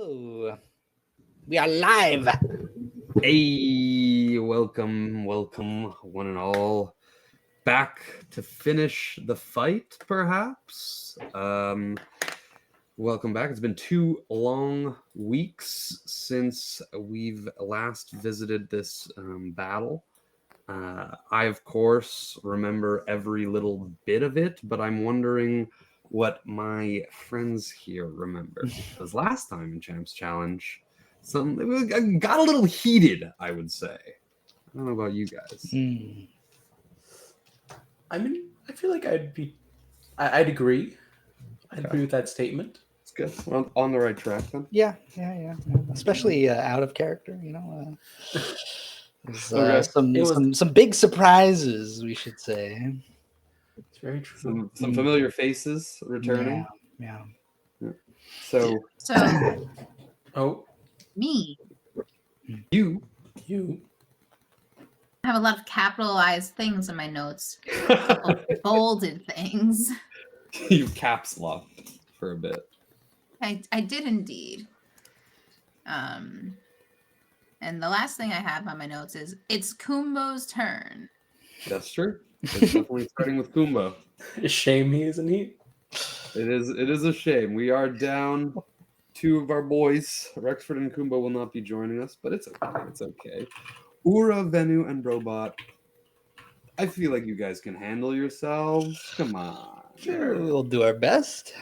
Hello. We are live. Hey, welcome, one and all. Back to finish the fight, perhaps. Welcome back. It's been 2 long weeks since we've last visited this battle. I, of course, remember every little bit of it, but I'm wondering what my friends here remember. Because last time in Champs Challenge, it got a little heated, I would say. I don't know about you guys. I mean, I feel like I'd agree. I'd agree with that statement. It's good. We're on the right track then. Yeah. Especially out of character, There's some big surprises, we should say. It's very true. Some familiar faces returning. Yeah. So Oh, me. you I have a lot of capitalized things in my notes. Bolded things. you caps locked for a bit. I did indeed. And the last thing I have on my notes is it's Kumbo's turn. That's true. It's definitely starting with Kumbo. a shame he isn't he? It is a shame. We are down 2 of our boys. Rexford and Kumbo will not be joining us, but it's okay. It's okay. Ura, Venu, and Robot. I feel like you guys can handle yourselves. Come on. Sure, we'll do our best.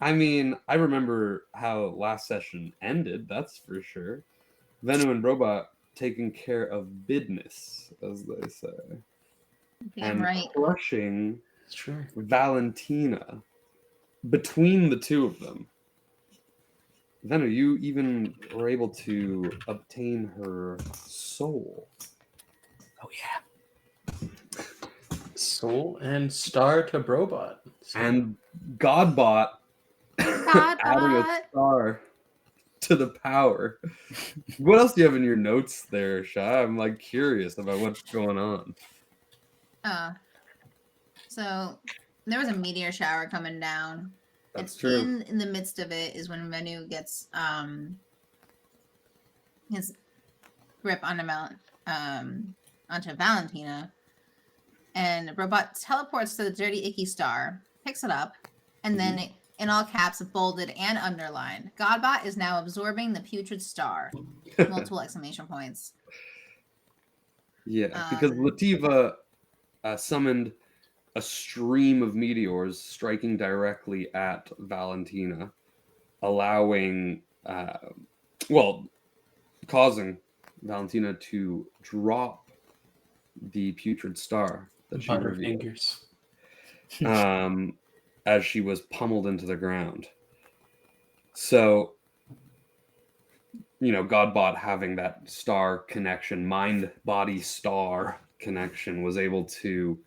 I mean, I remember how last session ended, that's for sure. Venu and Robot taking care of business, as they say. Damn right. Crushing Sure. Valentina between the 2 of them. Venu, you even were able to obtain her soul. Oh yeah. Soul and star to Brobot. And Godbot adding a star to the power. What else do you have in your notes there, Sha? I'm like curious about what's going on. So there was a meteor shower coming down. That's and true. In the midst of it is when Venu gets his grip on onto Valentina, and Robot teleports to the dirty icky star, picks it up, and then in all caps, bolded and underlined, Godbot is now absorbing the putrid star. Multiple exclamation points. Yeah, because Lativa summoned a stream of meteors striking directly at Valentina, allowing, causing Valentina to drop the putrid star that she revealed. Fingers. As she was pummeled into the ground. So, Godbot having that star connection, mind-body star connection, was able to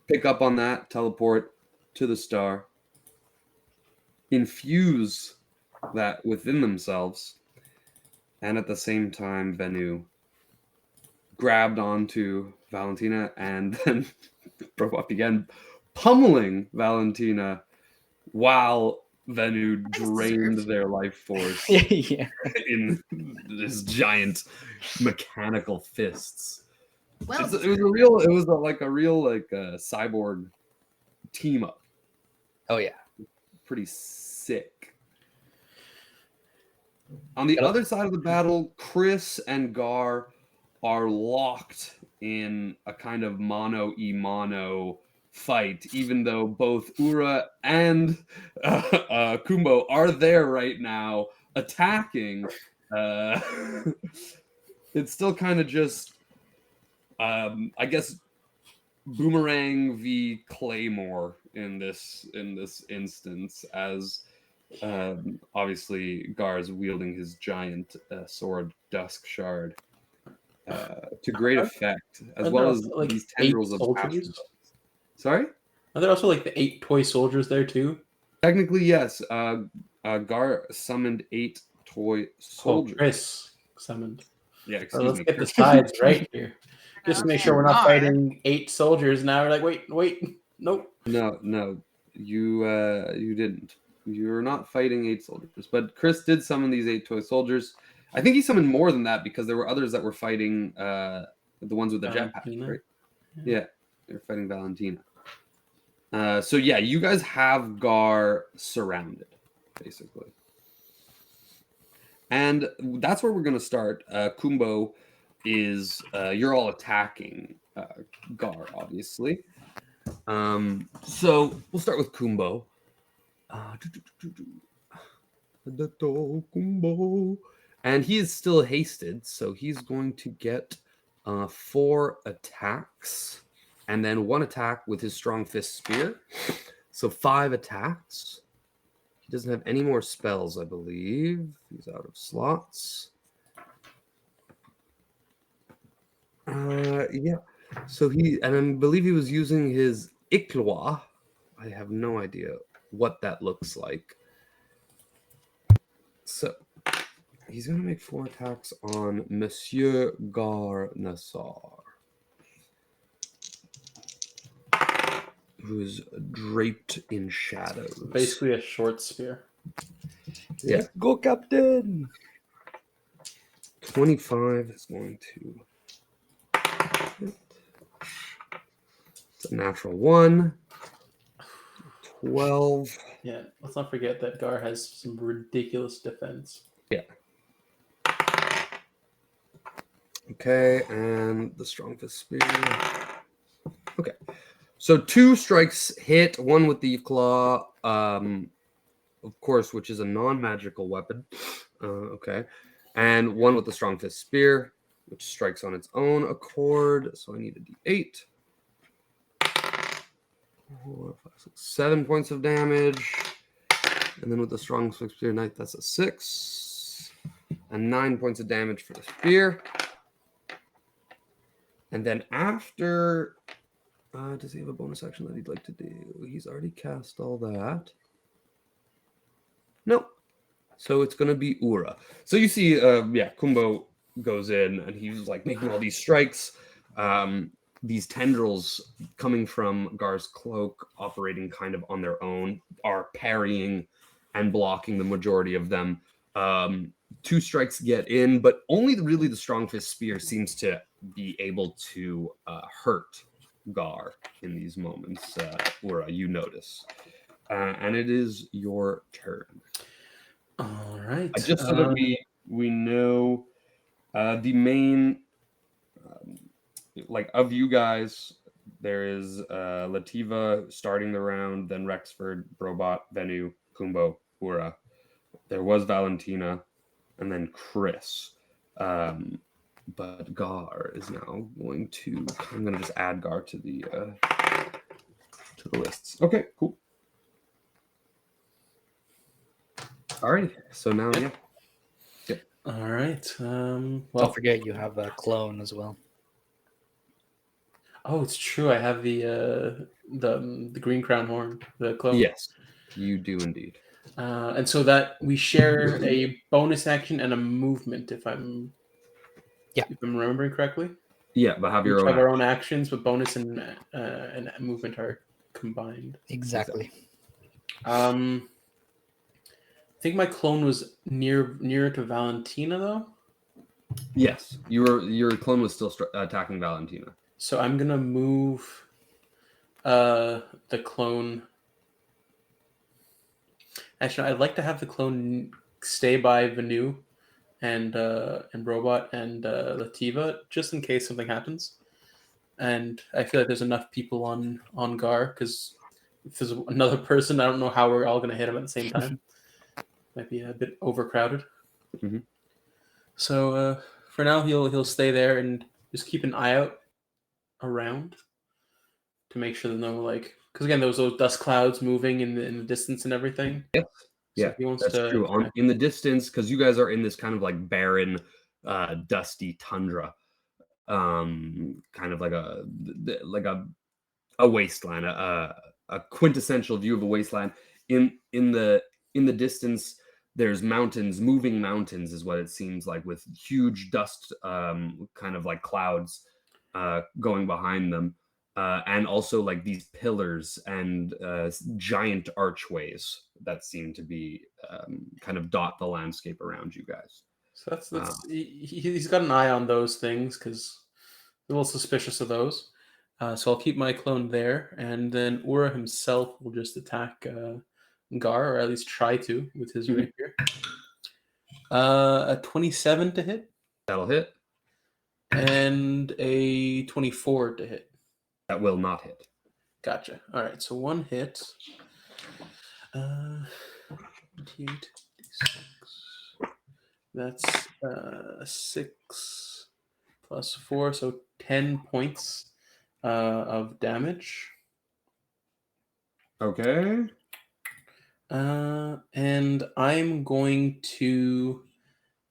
pick up on that, teleport to the star, infuse that within themselves, and at the same time, Venu grabbed onto Valentina and then Robot began pummeling Valentina while Venu drained their life force in his giant mechanical fists. Well, It was a real cyborg team up. Oh yeah. Pretty sick. On the other side of the battle, Chris and Gar are locked in a kind of mano-a-mano fight, even though both Ura and Kumbo are there right now attacking. It's still kind of just, I guess, Boomerang v Claymore in this instance, as obviously Gar's wielding his giant sword, Dusk Shard, to great effect, as well as like these tendrils of soldiers. Sorry? Are there also like the 8 toy soldiers there too? Technically, yes. Gar summoned 8 toy soldiers. Chris summoned. Yeah, Let's get the sides right here. Just to make sure we're not fighting 8 soldiers now. We're like, wait, nope. No, you didn't. You're not fighting 8 soldiers, but Chris did summon these 8 toy soldiers. I think he summoned more than that because there were others that were fighting the ones with the jetpack, Valentina? right? Yeah, they were fighting Valentina. So yeah, you guys have Gar surrounded, basically. And that's where we're going to start. Kumbo is, you're all attacking Gar, obviously. So we'll start with Kumbo. And he is still hasted, so he's going to get 4 attacks and then 1 attack with his strong fist spear. So 5 attacks. He doesn't have any more spells, I believe. He's out of slots. Yeah. So and I believe he was using his Ikloa. I have no idea what that looks like. So he's going to make 4 attacks on Monsieur Garnassar, who is draped in shadows. Basically a short spear. Yeah. Let's go, Captain. 25 is going to hit. It's a natural 1. 12. Yeah, let's not forget that Gar has some ridiculous defense. Yeah. Okay, and the strong fist spear. Okay. So 2 strikes hit, 1 with the claw, of course, which is a non-magical weapon. Okay. And 1 with the strong fist spear, which strikes on its own accord. So I need a d8. 4, 5, 6, 7 points of damage. And then with the strong fist spear knight, that's a 6. And 9 points of damage for the spear. And then after, does he have a bonus action that he'd like to do? He's already cast all that. No. So it's going to be Ura. So you see, Kumbo goes in and he's like making all these strikes. These tendrils coming from Gar's cloak, operating kind of on their own, are parrying and blocking the majority of them. 2 strikes get in, but only really the strong fist spear seems to be able to hurt Gar in these moments. Ura, you notice. And it is your turn. All right. Just so that we know the main, of you guys, there is Lativa starting the round, then Rexford, Brobot, Venu, Kumbo, Ura. There was Valentina, and then Chris. But Gar is now going to. I'm going to just add Gar to the lists. Okay, cool. All right. So now, yeah. All right. Well, Don't forget you have a clone as well. Oh, it's true. I have the green crown horn, the clone. Yes, you do indeed. And so that we share a bonus action and a movement, if I'm remembering correctly. Yeah, but have We your have our own actions, but bonus and movement are combined. Exactly. I think my clone was nearer to Valentina, though. Yes, your clone was still attacking Valentina. So I'm gonna move the clone. Actually, I'd like to have the clone stay by Venu and Robot and Lativa, just in case something happens. And I feel like there's enough people on Gar, because if there's another person, I don't know how we're all going to hit him at the same time. Might be a bit overcrowded. Mm-hmm. So for now, he'll stay there and just keep an eye out around to make sure there's no, because again, those dust clouds moving in the distance and everything. Yes. So Yeah, he wants that's true. In the distance, because you guys are in this kind of barren, dusty tundra, kind of like a wasteland, a quintessential view of a wasteland. In the distance, there's mountains, moving mountains is what it seems like, with huge dust, kind of like clouds, going behind them. and also like these pillars and giant archways that seem to be kind of dot the landscape around you guys. So that's he's got an eye on those things because a little suspicious of those. So I'll keep my clone there, and then Ura himself will just attack Gar, or at least try to with his rapier. A 27 to hit. That'll hit. And a 24 to hit. That will not hit. Gotcha. All right, so one hit. 28, 6. That's 6 plus 4, so 10 points of damage. Okay. And I'm going to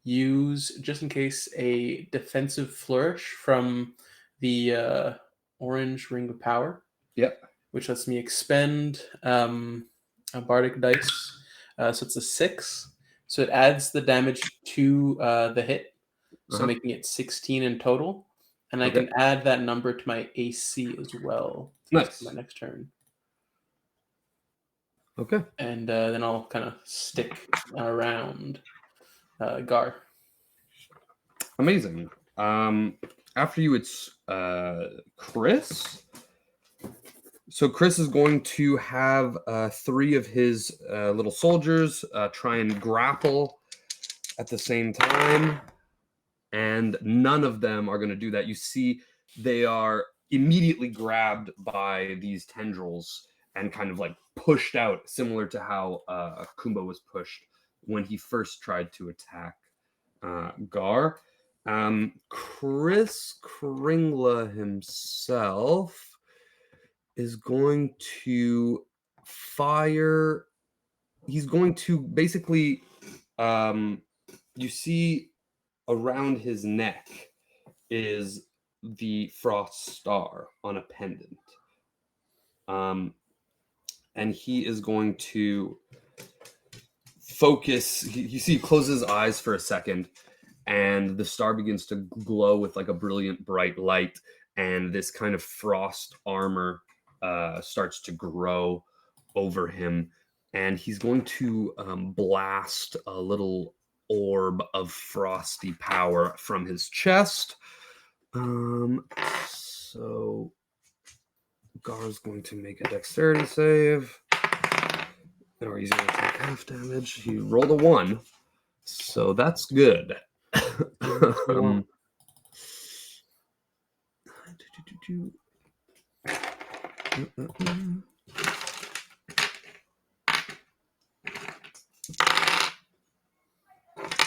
use, just in case, a defensive flourish from the orange ring of power. Yep. Which lets me expend a bardic dice. So it's a 6. So it adds the damage to the hit, so making it 16 in total. And I can add that number to my AC as well. Nice. My next turn. Okay. And then I'll kind of stick around Gar. Amazing. After you, it's Chris. So Chris is going to have 3 of his little soldiers try and grapple at the same time. And none of them are going to do that. You see, they are immediately grabbed by these tendrils and kind of like pushed out, similar to how Kumba was pushed when he first tried to attack Gar. Chris Kringla himself is going to fire. He's going to basically, you see around his neck is the frost star on a pendant. And he is going to focus. You see, he closes his eyes for a second, and the star begins to glow with like a brilliant bright light, and this kind of frost armor starts to grow over him, and he's going to blast a little orb of frosty power from his chest. So Gar's going to make a dexterity save, or he's going to take half damage. He rolled a 1, so that's good.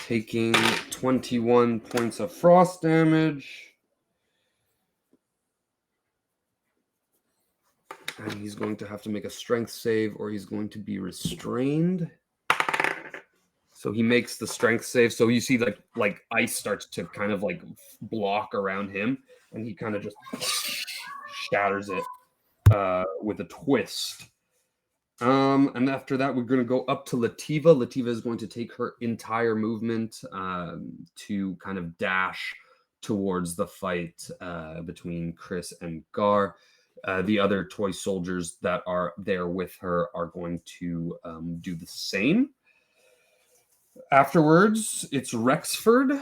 Taking 21 points of frost damage. And he's going to have to make a strength save, or he's going to be restrained. So he makes the strength save. So you see like ice starts to kind of like block around him, and he kind of just shatters it with a twist. And after that, we're going to go up to Lativa. Lativa is going to take her entire movement to kind of dash towards the fight between Chris and Gar. The other toy soldiers that are there with her are going to do the same. Afterwards, it's Rexford.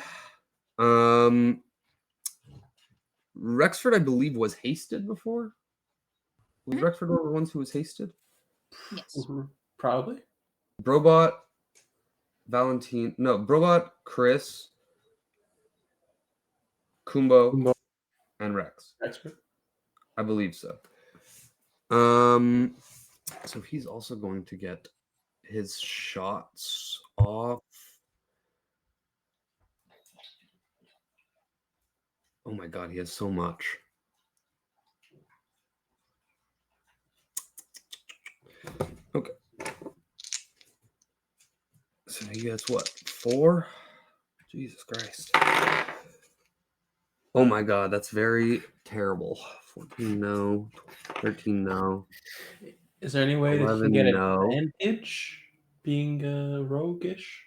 Rexford, I believe, was hasted before. Was Rexford one of the ones who was hasted? Yes. Probably. Brobot, Brobot, Chris, Kumbo, and Rex. Expert. I believe so. So he's also going to get his shots off. Oh my god, he has so much. Okay. So he gets what? 4? Jesus Christ. Oh my god, that's very terrible. 14, no. 13, no. Is there any way that 11, you can get no. advantage being roguish?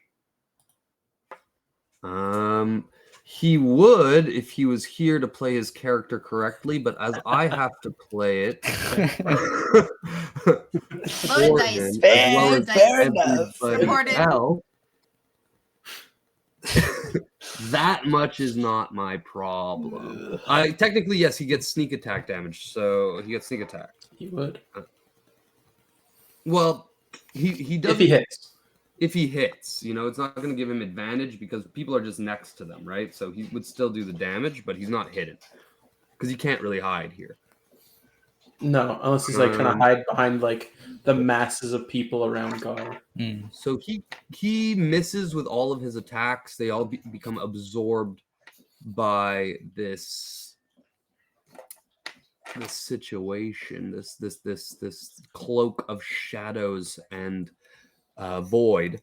He would if he was here to play his character correctly, but as I have to play it for dice. him, Fair- as well as fair enough. everybody Reported. else, that much is not my problem. Technically, yes, he gets sneak attack damage, so he gets sneak attack. He would. Well, he doesn't. If he hits. If he hits, it's not going to give him advantage because people are just next to them, right? So he would still do the damage, but he's not hidden because he can't really hide here. No, unless he's like trying to hide behind like the masses of people around Gar. So he misses with all of his attacks. They all become absorbed by this situation, this cloak of shadows and void.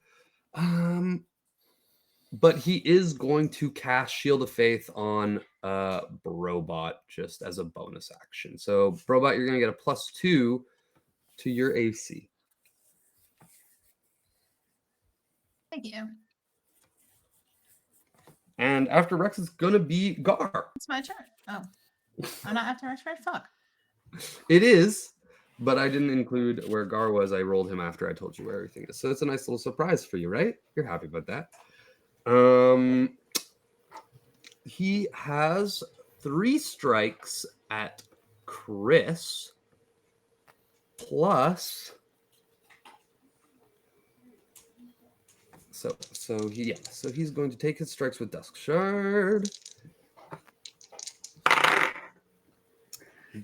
But he is going to cast Shield of Faith on Brobot just as a bonus action. So Brobot, you're going to get a +2 to your AC. Thank you. And after Rex, it's going to be Gar. It's my turn. Oh, I'm not after Rex. Right? Fuck. It is, but I didn't include where Gar was. I rolled him after I told you where everything is. So it's a nice little surprise for you, right? You're happy about that. He has 3 strikes at Chris plus so he's going to take his strikes with Dusk Shard.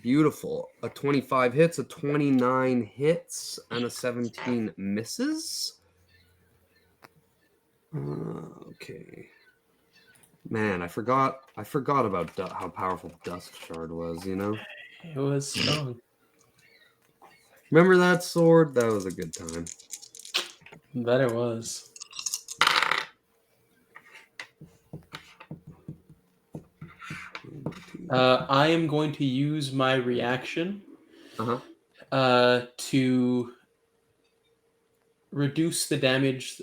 Beautiful. A 25 hits, a 29 hits, and a 17 misses. Okay. Man, I forgot about how powerful Dusk Shard was, It was strong. Remember that sword? That was a good time. That it was. I am going to use my reaction to reduce the damage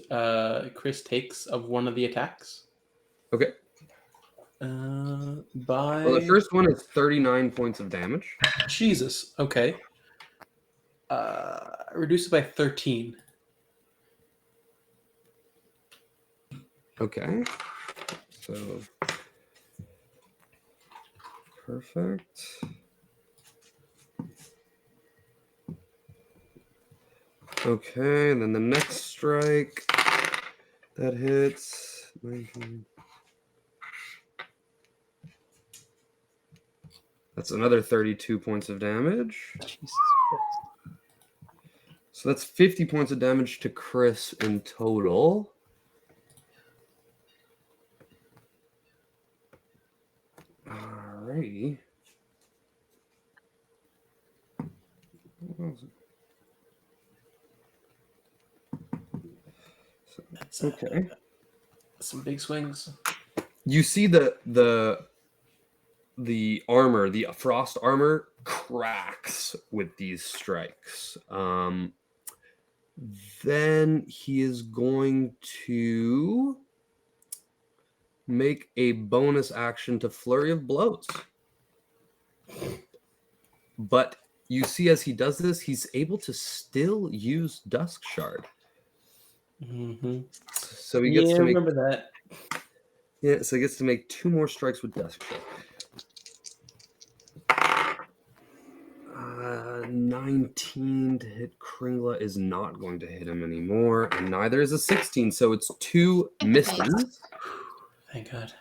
Chris takes of one of the attacks. Okay. Well, the first one is 39 points of damage. Jesus. Okay. Reduce it by 13. Okay. So perfect. Okay, and then the next strike that hits 19. That's another 32 points of damage. Jesus Christ. So that's 50 points of damage to Chris in total. Alrighty. Okay. Some big swings. You see the armor, the frost armor, cracks with these strikes. Then he is going to make a bonus action to Flurry of Blows. But you see, as he does this, he's able to still use Dusk Shard. Mm-hmm. So he gets to make. Remember that. Yeah, so he gets to make 2 more strikes with Dusk Shard. 19 to hit Kringla is not going to hit him anymore, and neither is a 16. So it's 2 misses. Thank God.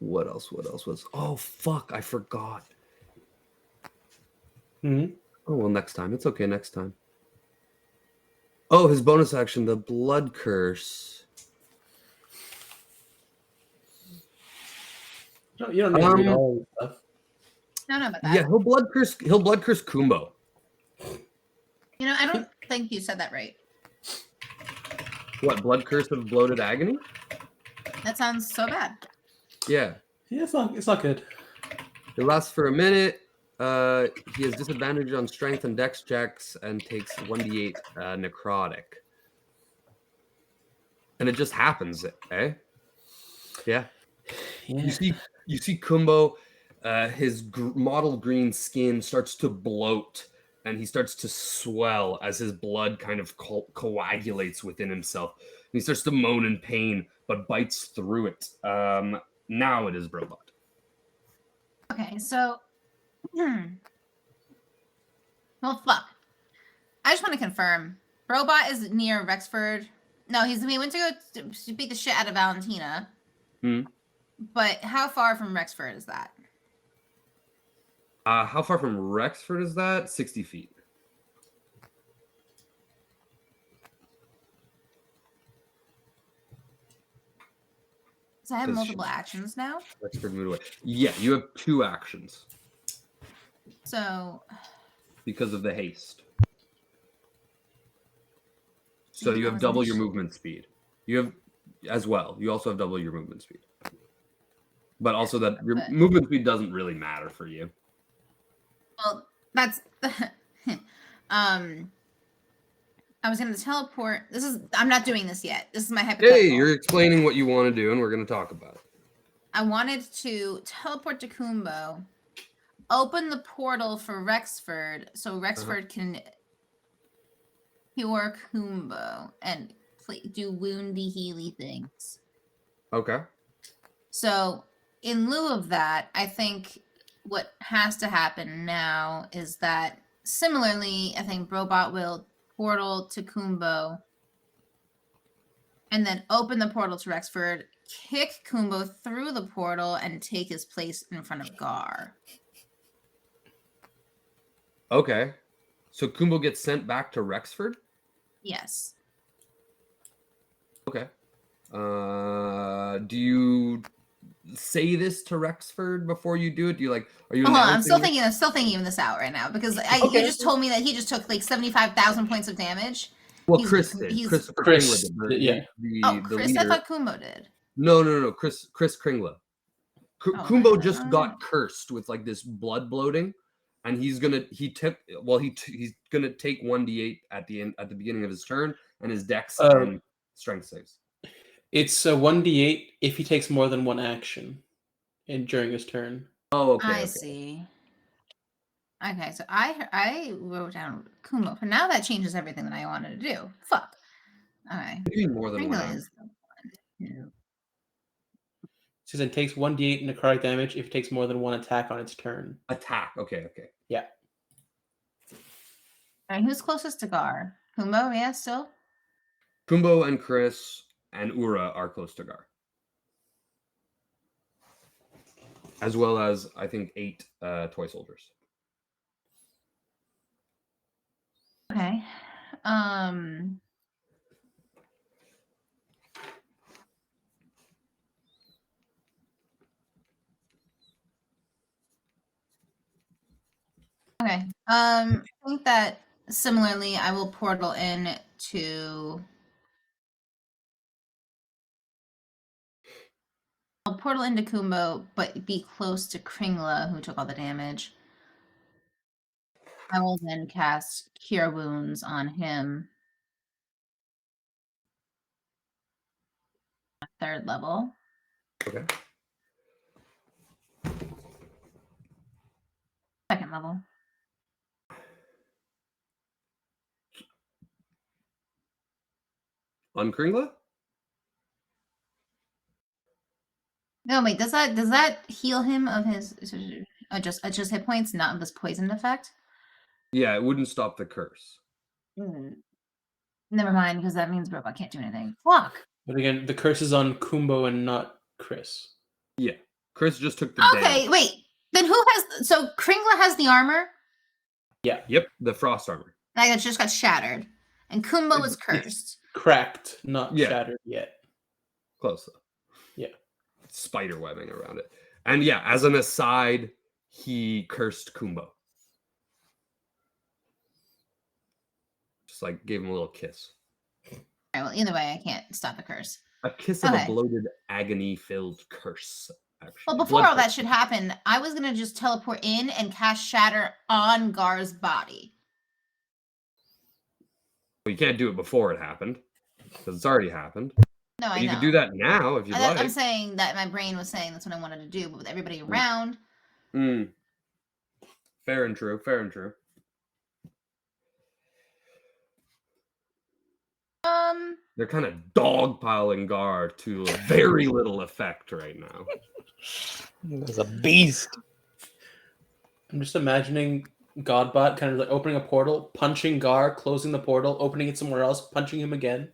What else was? Oh, fuck, I forgot. Mm-hmm. Oh, well, next time. It's okay, next time. Oh, his bonus action, the Blood Curse. No, you don't need to read all the stuff. No, about that. Yeah, he'll Blood Curse Kumbo. I don't think you said that right. What, Blood Curse of Bloated Agony? That sounds so bad. Yeah. Yeah, it's not good. It lasts for a minute. He has disadvantage on strength and dex checks and takes 1d8 necrotic. And it just happens, eh? Yeah. Yeah. You see Kumbo, his mottled green skin starts to bloat and he starts to swell as his blood kind of coagulates within himself. And he starts to moan in pain, but bites through it. Now it is Brobot. Okay, so well, fuck. I just want to confirm. Robot is near Rexford. No, he went to go to beat the shit out of Valentina. Hmm. But how far from Rexford is that? How far from Rexford is that? 60 feet. So I have Does multiple actions now. Rexford moved away. Yeah, you have 2 actions So because of the haste. So you have double your movement speed. You have as well. You also have double your movement speed. But also that your movement speed doesn't really matter for you. Well, that's I was going to teleport. I'm not doing this yet. This is my hypothetical. Hey, you're explaining what you want to do, and we're going to talk about it. I wanted to teleport to Kumbo, open the portal for Rexford, so Rexford can cure Kumbo and do woundy healy things. Okay. So, in lieu of that, I think what has to happen now is that similarly, I think Brobot will portal to Kumbo and then open the portal to Rexford, kick Kumbo through the portal, and take his place in front of Gar. Okay. So Kumbo gets sent back to Rexford? Yes. Okay. Do you say this to Rexford before you do it? Do you like? Are you? Hold on, I'm still announcing it? thinking of this out right now because you Okay. just told me that he just took like 75,000 points of damage. Well, Chris did. Chris Kringla did. Yeah. The Chris, leader. I thought Kumbo did. No. Chris Kringla. Oh, Kumbo right. just got cursed with like this blood bloating, and he's gonna take 1d8 at the beginning of his turn, and his dex and strength saves. It's a 1d8 if he takes more than one action during his turn. Oh, okay. I see. Okay, so I wrote down Kumbo. For now, that changes everything that I wanted to do. Fuck. Okay. Doing more than one Kringle action. is the one. So it takes 1d8 necrotic damage if it takes more than one attack on its turn. Attack. Okay. Yeah. All right, who's closest to Gar? Kumbo, yeah, still? Kumbo and Chris and Ura are close to Gar. As well as, I think, 8 toy soldiers. Okay. Okay. I think that similarly, I will portal in to. I'll portal into Kumbo, but be close to Kringla, who took all the damage. I will then cast Cure Wounds on him. 3rd level. Okay. 2nd level. On Kringla? No, wait. Does that heal him of his just hit points, not of this poisoned effect? Yeah, it wouldn't stop the curse. Never mind, because that means Robot can't do anything. Fuck. But again, the curse is on Kumbo and not Chris. Yeah. Chris just took the damage. Okay, wait. Then who has... So Kringla has the armor? Yeah. Yep, the frost armor. Like, it just got shattered. And Kumbo is cursed. Cracked, not shattered yet. Close though. Yeah. Spider webbing around it. And yeah, as an aside, he cursed Kumbo. Just like gave him a little kiss. All right, well, either way, I can't stop the curse. A kiss of a bloated, agony-filled curse. actually. Well, before all that Bloodthirst. should happen, I was gonna just teleport in and cast Shatter on Gar's body. Well, you can't do it before it happened because it's already happened. No, I You know. could do that now if you'd like. I'm saying that my brain was saying that's what I wanted to do, but with everybody around. Fair and true. Fair and true. They're kind of dogpiling Gar to very little effect right now. There's a beast. I'm just imagining Godbot kind of like opening a portal, punching Gar, closing the portal, opening it somewhere else, punching him again.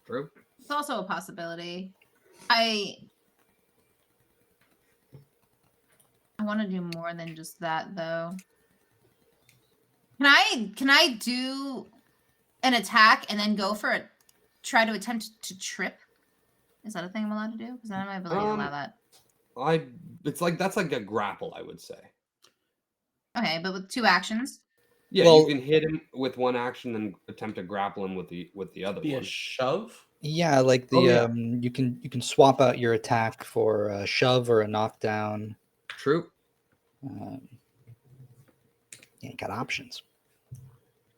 True. It's also a possibility. I want to do more than just that, though. Can I do an attack and then go for it? Try to attempt to trip? Is that a thing I'm allowed to do? Because I don't have my ability to allow that. It's like that's like a grapple, I would say. Okay, but with 2 actions. Yeah, Well- you can hit him with one action and attempt to grapple him with the other Be one. a shove. Yeah, like the Oh, yeah. you can swap out your attack for a shove or a knockdown. True. Yeah, you got options.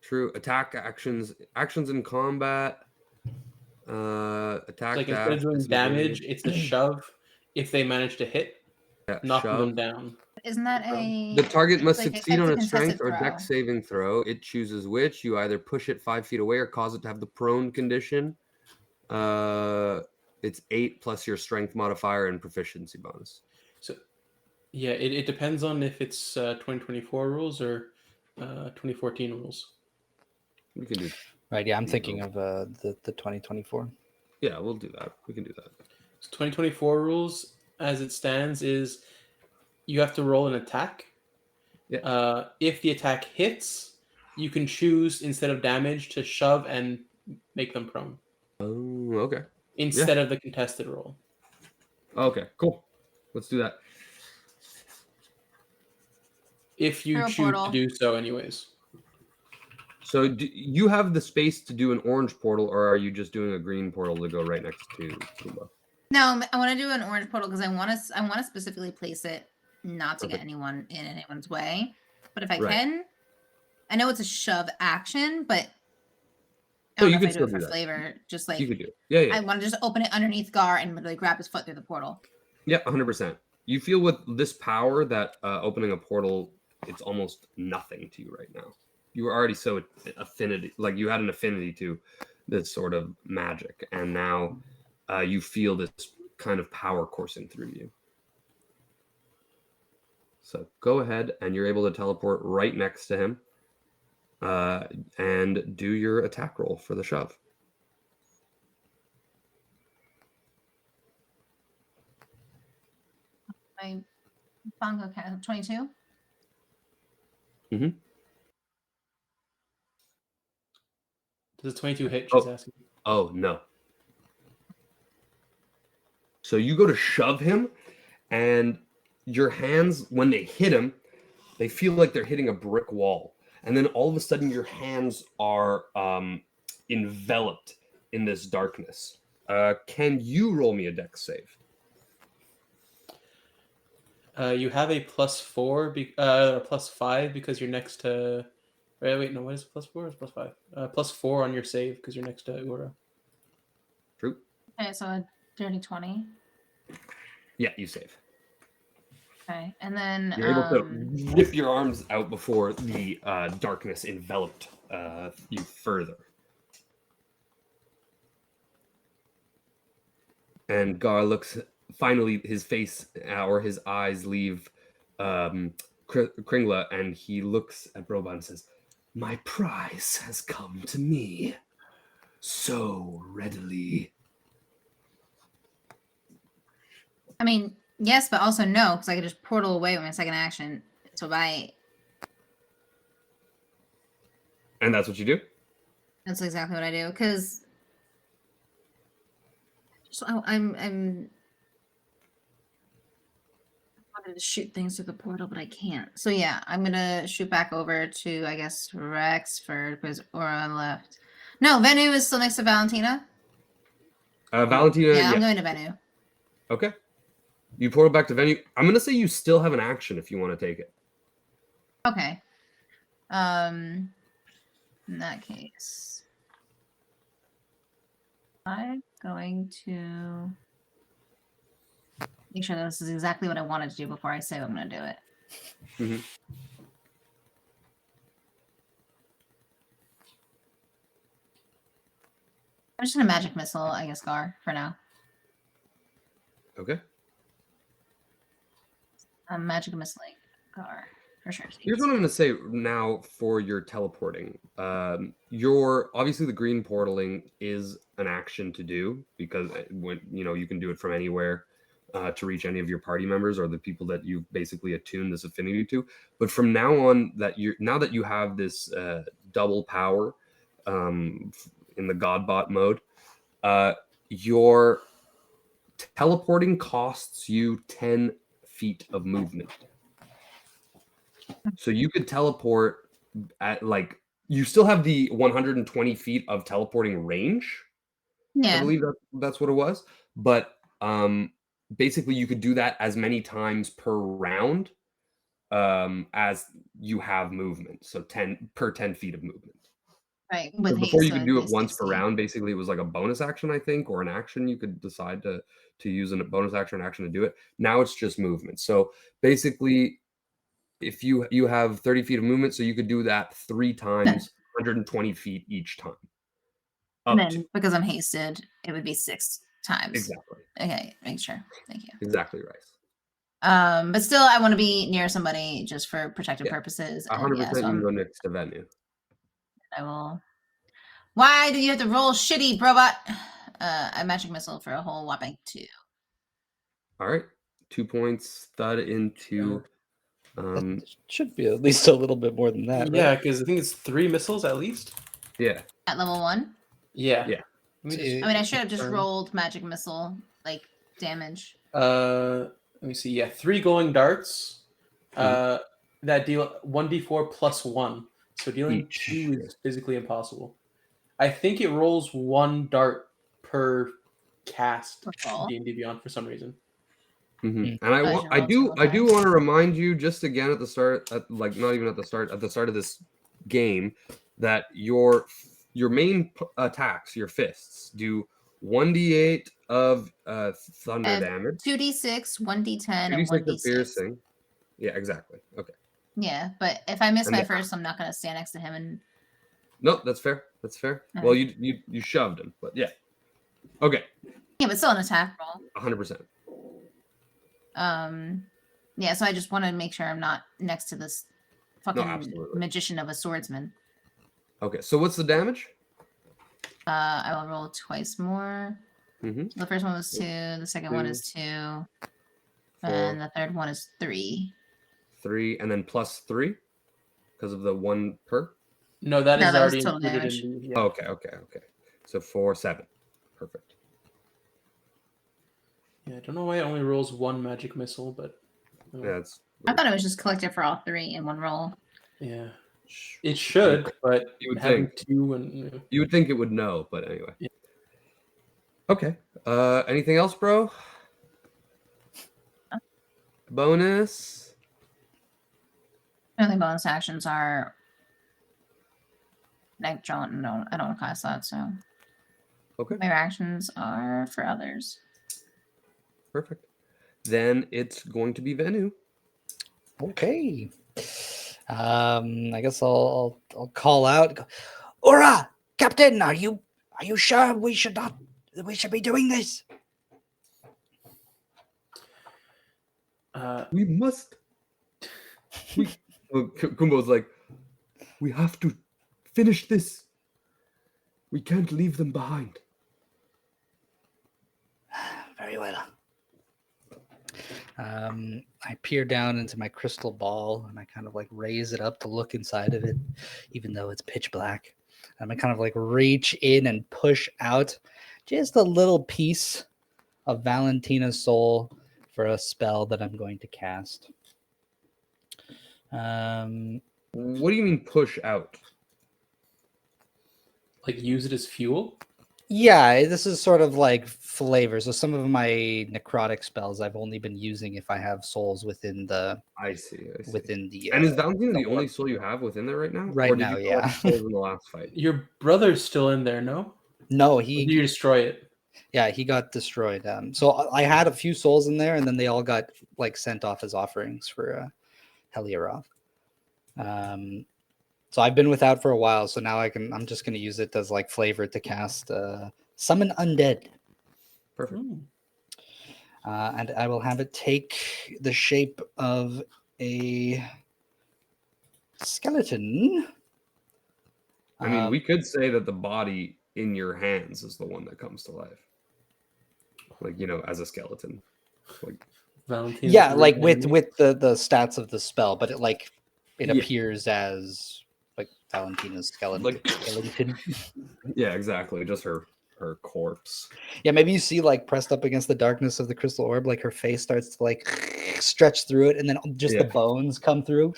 True. Attack actions in combat. Attack. Like instead of doing damage, it's a shove. If they manage to hit, knocking them down. Isn't that a... The target must like, succeed it's on a a strength contested or dex throw. saving throw. It chooses which. You either push it 5 feet away or cause it to have the prone condition. It's 8 plus your strength modifier and proficiency bonus. So, yeah, it depends on if it's 2024 rules or 2014 rules. We can do. Right, yeah, I'm thinking of the 2024. Yeah, we'll do that. We can do that. So 2024 rules, as it stands, is you have to roll an attack. Yeah. If the attack hits, you can choose instead of damage to shove and make them prone Oh, okay. instead of the contested roll. Okay, cool. Let's do that. If you Throw a choose portal. to do so, anyways. So do you have the space to do an orange portal, or are you just doing a green portal to go right next to Kumba? No, I want to do an orange portal because I want to specifically place it not to get anyone in anyone's way. But if I can, I know it's a shove action, but I don't know if I do it for flavor. Just like you could do it. Yeah. I want to just open it underneath Gar and literally grab his foot through the portal. Yeah, 100%. You feel with this power that opening a portal, it's almost nothing to you right now. You were already so affinity, like you had an affinity to this sort of magic, and now you feel this kind of power coursing through you. So go ahead, and you're able to teleport right next to him, and do your attack roll for the shove. My bongo count 22. Mm-hmm. Does a 22 hit? She's asking. Oh, no. So you go to shove him, and your hands, when they hit him, they feel like they're hitting a brick wall. And then all of a sudden, your hands are enveloped in this darkness. Can you roll me a dex save? You have a +4, a +5 because you're next to. Wait, no. What is +4? Or +5? +4 on your save because you're next to Ura. True. Okay, so a dirty 20. Yeah, you save. Okay, and then You're able to rip your arms out before the darkness enveloped you further. And Gar looks, finally, his face or his eyes leave Kringla, and he looks at Broban and says, "My prize has come to me so readily." I mean, yes, but also no, because I could just portal away with my second action. So And that's what you do? that's exactly what I do. Because I'm wanted to shoot things through the portal, but I can't. So yeah, I'm gonna shoot back over to, I guess, Rex for because Aura left. No, Venu is still next to Valentina. Valentina. Yeah, I'm going to Venu. Okay. You portal back to venue. I'm gonna say you still have an action if you want to take it. Okay. In that case, I'm going to make sure that this is exactly what I wanted to do before I say I'm going to do it. Mhm. I'm just going to magic missile, I guess, Gar, for now. Okay. I'm magic missiling Gar, for sure. Here's what I'm gonna say now for your teleporting. Your obviously the green portaling is an action to do because when you can do it from anywhere to reach any of your party members or the people that you've basically attuned this affinity to. But from now on, now that you have this double power in the Godbot mode, your teleporting costs you 10 feet of movement. So you could teleport at you still have the 120 feet of teleporting range. Yeah. I believe that's what it was. But basically you could do that as many times per round as you have movement. So 10 feet of movement. Right. So With before haste, you so could it'd do be it once per 60. round, basically it was like a bonus action, I think, or an action. You could decide to use a bonus action or action to do it. Now it's just movement. So basically if you have 30 feet of movement, so you could do that 3 times, 120 feet each time. And then because I'm hasted, it would be 6 times. Exactly. Okay, make sure. Thank you. Exactly right. But still, I want to be near somebody just for protective purposes. 100% Yeah, so you can go next to venue. I will. Why do you have to roll shitty, Brobot? I magic missile for a whole whopping 2. All right. 2 points. Thud into. That should be at least a little bit more than that, Yeah, right? because I think it's 3 missiles at least. Yeah. At level 1? Yeah. Yeah. Let me See, I mean, I should have just confirm. rolled magic missile, like, damage. Let me see. Yeah, 3 glowing darts. That deal 1d4 plus 1. So dealing Each. 2 is physically impossible. I think it rolls 1 dart per cast D&D Beyond for some reason. And I do want to remind you just again at the start, not even at the start of this game, that your main attacks, your fists, do 1d8 of thunder damage, 2d6, 1d10, and 2d6 of 1d6. piercing. Yeah, exactly. Okay. Yeah, but if I miss And my the- first, I'm not going to stand next to him and. No, that's fair. That's fair. Well, you shoved him, but yeah. Okay. Yeah, but still an attack roll. 100%. Yeah, so I just want to make sure I'm not next to this fucking absolutely. magician of a swordsman. Okay, so what's the damage? I will roll twice more. Mm-hmm. The first one was 2, the second one is 2, and the third one is 3. 3, and then plus 3 because of the 1 per? No, that is already total included damage. in the. Yeah. Okay. So 4, 7. Perfect. Yeah, I don't know why it only rolls 1 magic missile, but. Yeah, it's. I thought it was just collected for all 3 in one roll. Yeah. It should, but you would having think 2 and. You would think it would know, but anyway. Yeah. Okay. Anything else, bro? Bonus? Only bonus actions are. I don't want to class that, so. Okay. My actions are for others. Perfect. Then it's going to be Venu. Okay. I guess I'll call out. Ora, Captain, are you sure we should be doing this? We must. Kumbo's like, we have to finish this. We can't leave them behind. Very well. I peer down into my crystal ball and I kind of like raise it up to look inside of it, even though it's pitch black. And I kind of like reach in and push out just a little piece of Valentina's soul for a spell that I'm going to cast. What do you mean push out? Like use it as fuel? Yeah, this is sort of like flavor. So some of my necrotic spells I've only been using if I have souls within the I see. within the. And is Valentina the only orb. soul you have within there right now? Right or did now, you yeah. collect souls in the last fight? Your brother's still in there, no? No, Or did you destroy it? yeah, he got destroyed. So I had a few souls in there, and then they all got like sent off as offerings for Heliaroth. So I've been without for a while, so now I'm just gonna use it as like flavor to cast summon undead. Perfect. And I will have it take the shape of a skeleton. I mean, we could say that the body in your hands is the one that comes to life. Like, as a skeleton. Like, Valentina's yeah, like enemy. with the stats of the spell, but it Yeah. appears as like Valentina's skeleton. yeah, exactly. Just her corpse. Yeah, maybe you see like pressed up against the darkness of the crystal orb, like her face starts to like stretch through it, and then just the bones come through,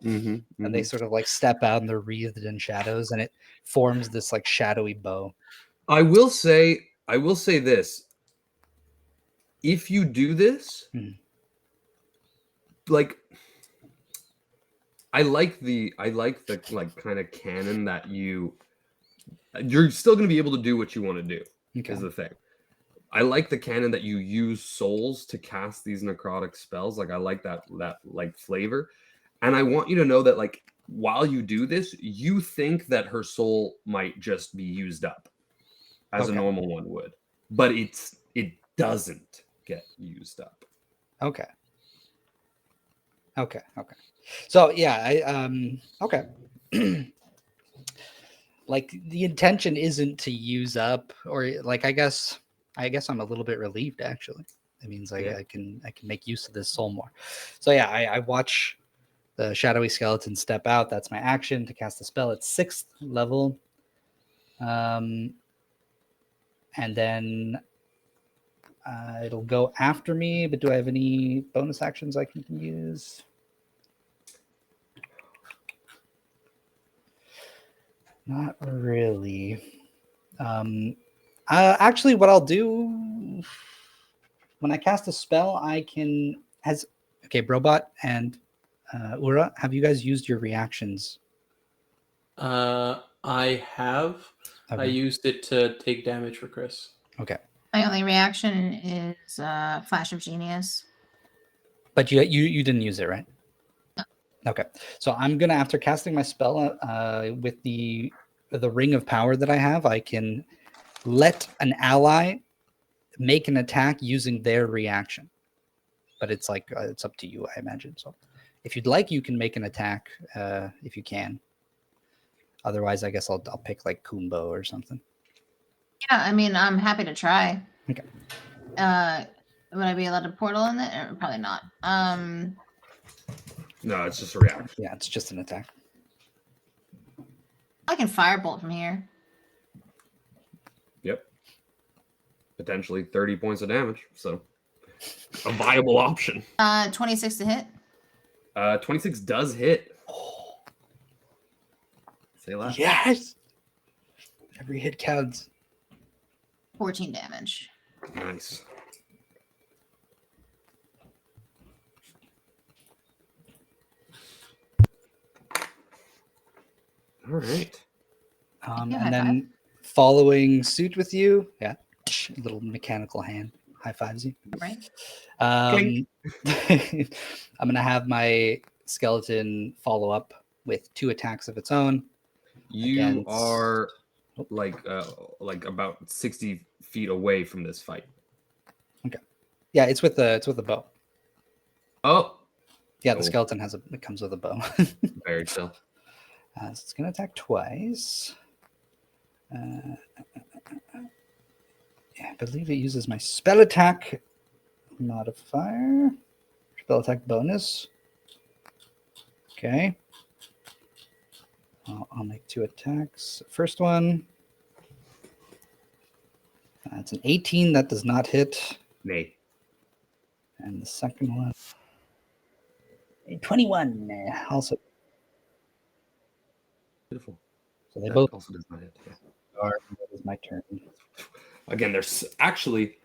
and they sort of like step out and they're wreathed in shadows, and it forms this like shadowy bow. I will say this. If you do this, like I like the like kind of canon that you're still going to be able to do what you want to do. Okay. Is the thing. I like the canon that you use souls to cast these necrotic spells. Like I like that like flavor. And I want you to know that like while you do this, you think that her soul might just be used up as a normal one would. But it doesn't get used up. Okay. So yeah, okay. Like the intention isn't to use up, or like I guess I'm a little bit relieved actually. It means like I can make use of this soul more. So yeah, I watch the shadowy skeleton step out. That's my action to cast the spell at 6th level. And then it'll go after me, but do I have any bonus actions I can use? Not really. Actually, what I'll do when I cast a spell, Brobot and Ura, have you guys used your reactions? I have. Okay. I used it to take damage for Chris. Okay. My only reaction is Flash of Genius. But you didn't use it, right? No. Okay. So I'm gonna, after casting my spell with the ring of power that I have, I can let an ally make an attack using their reaction. But it's like it's up to you, I imagine. So if you'd like, you can make an attack if you can. Otherwise, I guess I'll pick like Kumbo or something. Yeah, I mean, I'm happy to try. Okay. Would I be allowed to portal in it? Probably not. No, it's just a reaction. Yeah, it's just an attack. I can firebolt from here. Yep. Potentially 30 points of damage. So a viable option. 26 to hit. 26 does hit. Say less. Yes. Every hit counts. 14 damage. Nice. All right. And then following suit with you, little mechanical hand high fives you. Right. I'm gonna have my skeleton follow up with 2 attacks of its own. You are like about 60 feet away from this fight. Okay. Yeah, it's with the bow. Oh. Yeah, the skeleton it comes with a bow. Very chill. So it's gonna attack twice. I believe it uses my spell attack modifier. Spell attack bonus. Okay. I'll make 2 attacks. First one. It's an 18. That does not hit. Nay. And the second one. A 21. Also. Beautiful. So they that both also does not hit. Yeah. Gar, that is my turn. Again, there's actually,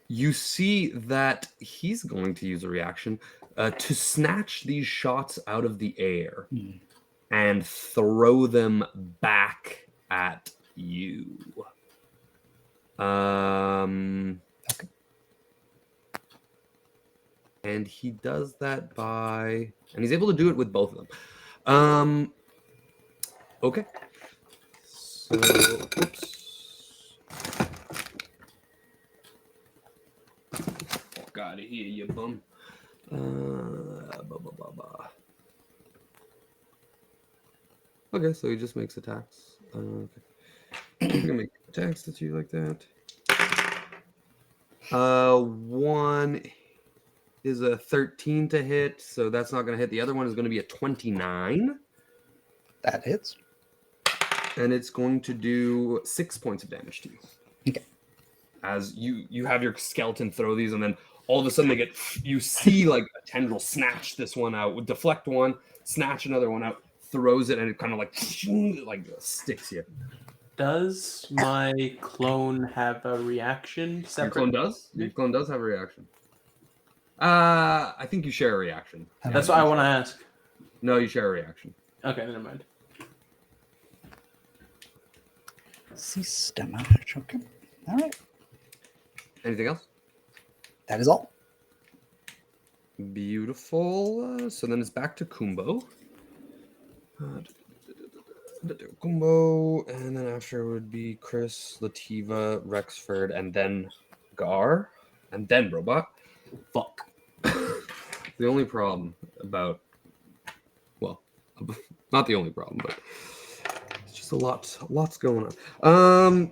you see that he's going to use a reaction to snatch these shots out of the air and throw them back at you. Okay. And he does that by, and he's able to do it with both of them. Okay. So, oops. Fuck out of here, you bum. Okay, so he just makes attacks. Okay. You can make attacks that you like that. One is a 13 to hit, so that's not going to hit. The other one is going to be a 29. That hits. And it's going to do 6 points of damage to you. Okay. As you have your skeleton throw these, and then all of a sudden you see like a tendril snatch this one out, deflect one, snatch another one out, throws it, and it kind of like sticks you. Does my clone have a reaction separate? Your clone does? Your clone does have a reaction. I think you share a reaction. That's what I want to ask. No, you share a reaction. Okay, never mind. System. Okay. All right. Anything else? That is all. Beautiful. So then it's back to Kumbo. Kumbo, and then after would be Chris, Lativa, Rexford, and then Gar, and then Robot. Fuck. The only problem about, well, not the only problem, but it's just lots going on.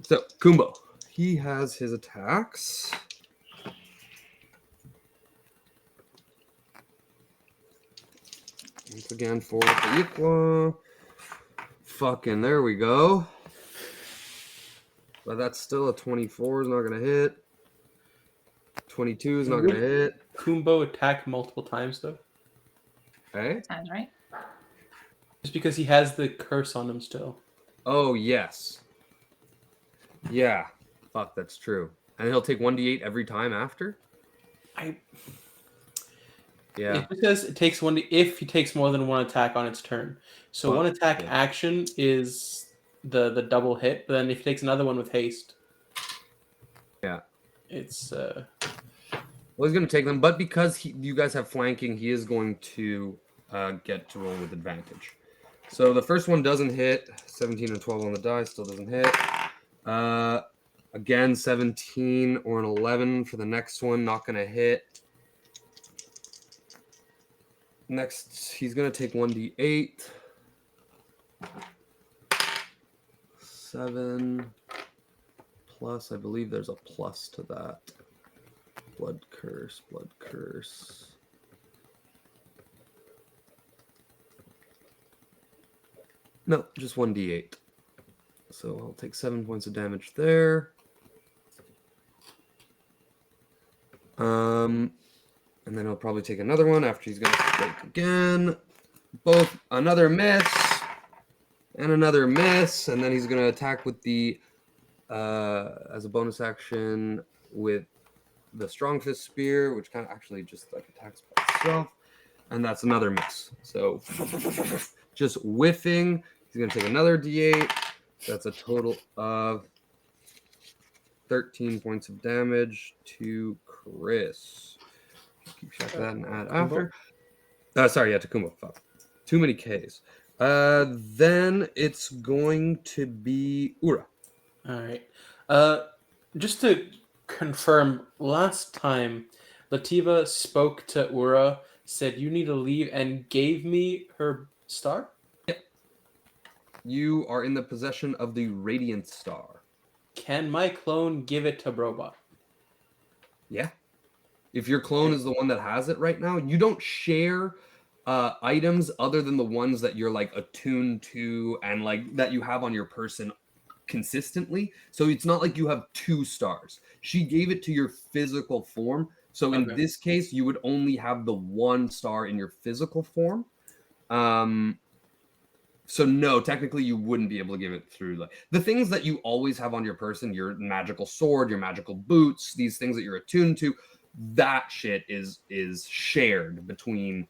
So Kumbo, he has his attacks. Once again, 4 for equal. Fucking, there we go. But that's still a 24 is not going to hit. 22 is not going to hit. Kumbo attack multiple times, though? Okay. Sounds right. Just because he has the curse on him still. Oh, yes. Yeah. Fuck, that's true. And he'll take 1d8 every time after? Yeah. It says it takes if he takes more than one attack on its turn. So Well, one attack yeah. action is the double hit, but then if he takes another one with haste, Yeah. it's Well, he's going to take them, but because you guys have flanking, he is going to get to roll with advantage. So the first one doesn't hit. 17 and 12 on the die, still doesn't hit. Again, 17 or an 11 for the next one, not going to hit. Next, he's going to take 1d8. 7 plus, I believe there's a plus to that. Blood curse, blood curse. No, just 1d8. So I'll take 7 points of damage there. And then he'll probably take another one after he's going to strike again. Both another miss and another miss, and then he's going to attack with the as a bonus action with the strong fist spear, which kind of actually just like attacks by itself, and that's another miss. So just whiffing. He's going to take another d8. That's a total of 13 points of damage to Chris. Keep track of that and add after. Sorry, yeah, to Kumbo. Fuck. Too many Ks. Then it's going to be Ura. all right. Just to confirm, last time Lativa spoke to Ura, said you need to leave, and gave me her star. Yep. You are in the possession of the Radiant Star. Can my clone give it to Brobot? Yeah. If your clone is the one that has it right now, you don't share items other than the ones that you're like attuned to and like that you have on your person consistently. So it's not like you have 2 stars. She gave it to your physical form. So in this case, you would only have the 1 star in your physical form. So no, technically you wouldn't be able to give it through like the things that you always have on your person, your magical sword, your magical boots, these things that you're attuned to, that shit is shared between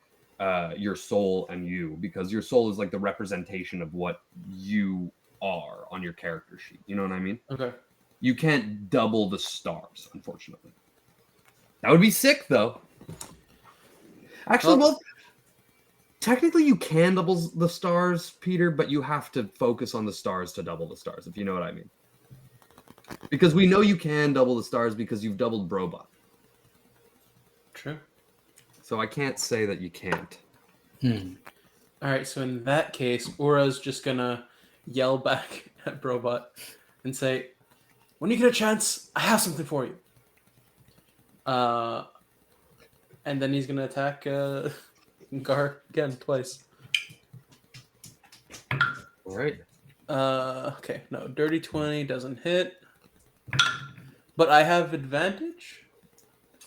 your soul and you, because your soul is like the representation of what you are on your character sheet. You know what I mean? Okay. You can't double the stars, unfortunately. That would be sick though. Actually, well, technically you can double the stars, Peter, but you have to focus on the stars to double the stars, if you know what I mean. Because we know you can double the stars because you've doubled Brobot. True. So I can't say that you can't. All right, so in that case, Ura's just gonna yell back at Brobot and say, "When you get a chance, I have something for you." And then he's gonna attack Gar again twice. All right. Okay, no, dirty 20 doesn't hit, but I have advantage.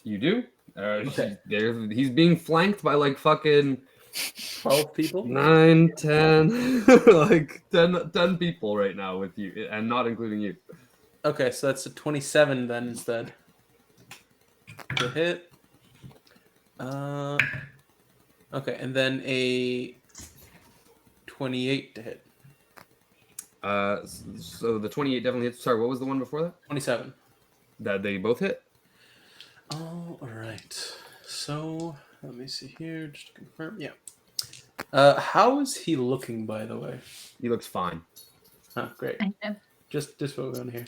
You do? Okay. He's being flanked by like fucking 12 people. 9, 10, like 10 people right now with you, and not including you. Okay, so that's a 27 then instead. To hit. Okay, and then a 28 to hit. So the 28 definitely hits. Sorry, what was the one before that? 27. That they both hit? All right. So let me see here, just to confirm. Yeah. How is he looking, by the way? He looks fine. Oh, great. Just what we're going here.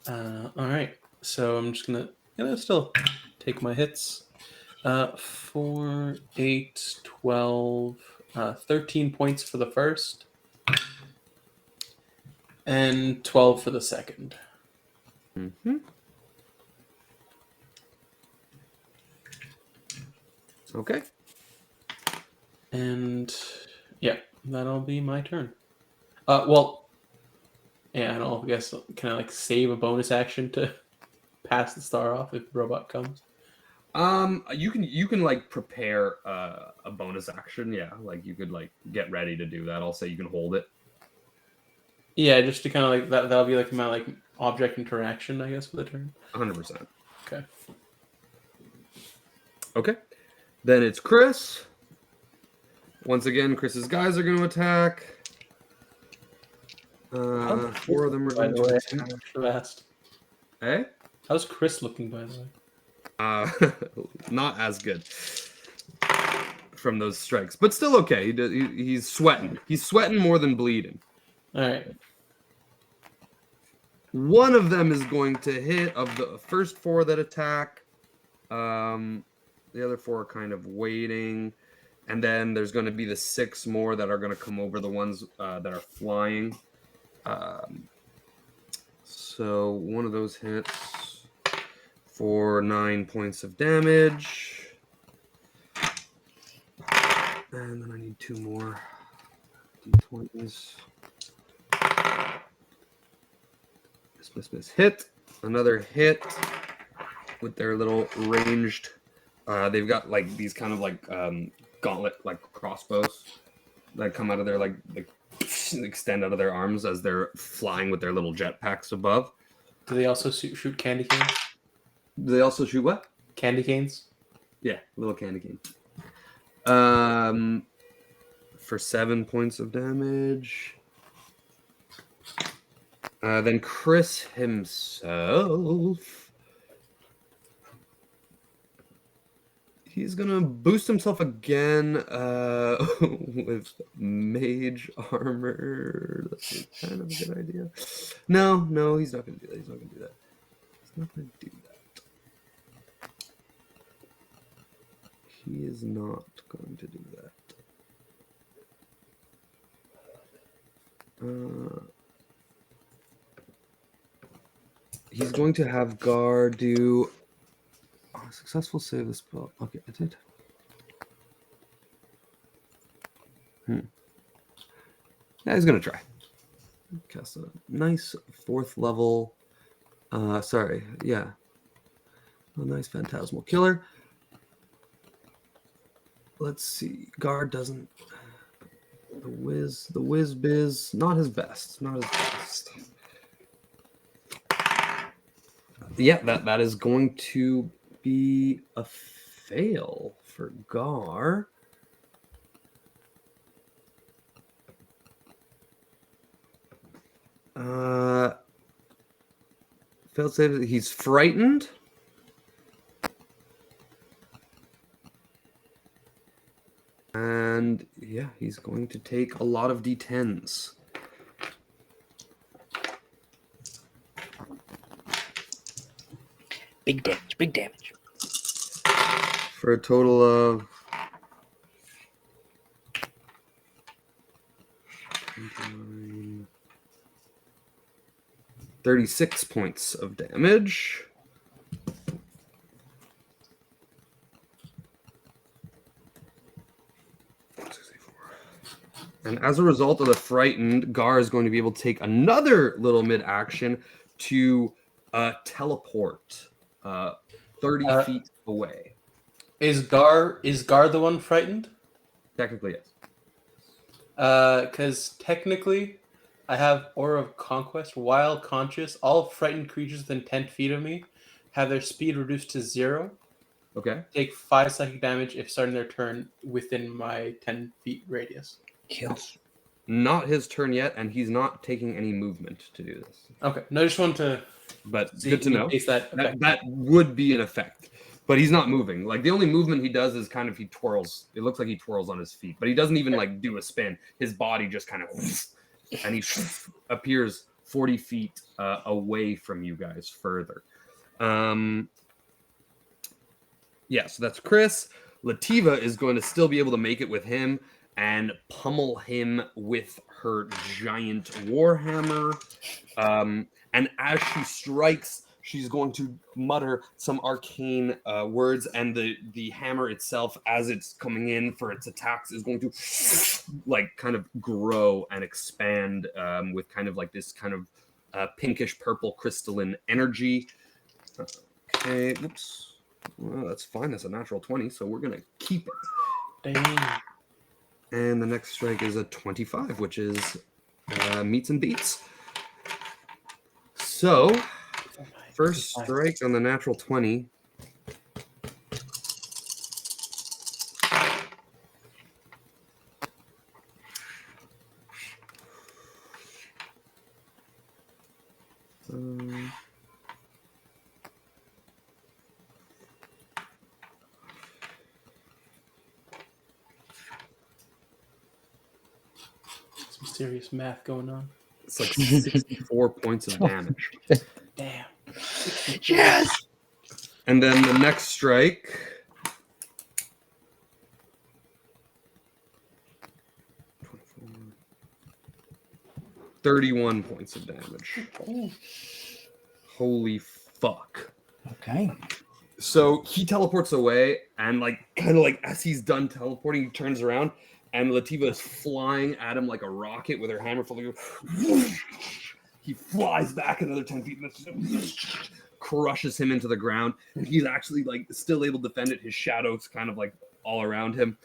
All right. So I'm just gonna still take my hits. 4, 8, 12, 13 points for the first, and 12 for the second. Mm-hmm. Okay. And yeah, that'll be my turn. Well, yeah, I don't know. I guess can I like save a bonus action to pass the star off if robot comes? You can like prepare a bonus action. Yeah, like you could like get ready to do that. I'll say you can hold it. Yeah, just to kind of like that'll be like my like object interaction, I guess, for the turn. 100%. Okay. Okay. Then it's Chris. Once again, Chris's guys are going to attack. 4 of them are By going the to way, attack. I asked. Hey? How's Chris looking, by the way? Not as good from those strikes, but still okay. He's sweating. He's sweating more than bleeding. All right. One of them is going to hit of the first 4 that attack. The other 4 are kind of waiting. And then there's going to be the 6 more that are going to come over the ones that are flying. So one of those hits for 9 points of damage. And then I need 2 more d20s. Miss. Hit. Another hit with their little ranged. They've got like these kind of like gauntlet like crossbows that come out of their like extend out of their arms as they're flying with their little jetpacks above. Do they also shoot candy canes? Do they also shoot what? Candy canes? Yeah, little candy cane. For 7 points of damage. Then Chris himself. He's gonna boost himself again with mage armor. That's kind of a good idea. No, he's not gonna do that. He's not gonna do that. He is not going to do that. He's going to have Gar do a successful save the spell. Okay, I did. Yeah, he's gonna try. Cast a nice 4th level. A nice phantasmal killer. Let's see. Gar doesn't. The whiz biz, not his best. Not his best. Yeah, that is going to be a fail for Gar. Failed save. He's frightened. And yeah, he's going to take a lot of D10s. Big damage, big damage. For a total of 36 points of damage. And as a result of the frightened, Gar is going to be able to take another little mid-action to teleport 30 feet away. Is Gar the one frightened? Technically, yes. Because technically, I have Aura of Conquest. While conscious, all frightened creatures within 10 feet of me have their speed reduced to 0. Okay. Take 5 psychic damage if starting their turn within my 10 feet radius. Kills. Not his turn yet, and he's not taking any movement to do this. Okay. No, I just want to But see good to know. in case that That would be an effect. But he's not moving. Like, the only movement he does is kind of he twirls. It looks like he twirls on his feet. But he doesn't even, like, do a spin. His body just kind of... And he appears 40 feet away from you guys further. Yeah, so that's Chris. Lativa is going to still be able to make it with him and pummel him with her giant warhammer. And as she strikes, she's going to mutter some arcane words, and the hammer itself, as it's coming in for its attacks, is going to like kind of grow and expand with kind of like this kind of pinkish purple crystalline energy. Okay, oops. Well, that's fine. That's a natural 20, so we're gonna keep it. Dang. And the next strike is a 25, which is meets and beats. So, first strike on the natural 20. Some serious math going on. It's like 64 points of damage. Damn. Yes. And then the next strike. $24, 31 points of damage. Oh. Holy fuck. Okay. So he teleports away, and like kind of like as he's done teleporting, he turns around, and Lativa is flying at him like a rocket with her hammer. He flies back another 10 feet and crushes him into the ground. And he's actually like still able to defend it. His shadow's kind of like all around him.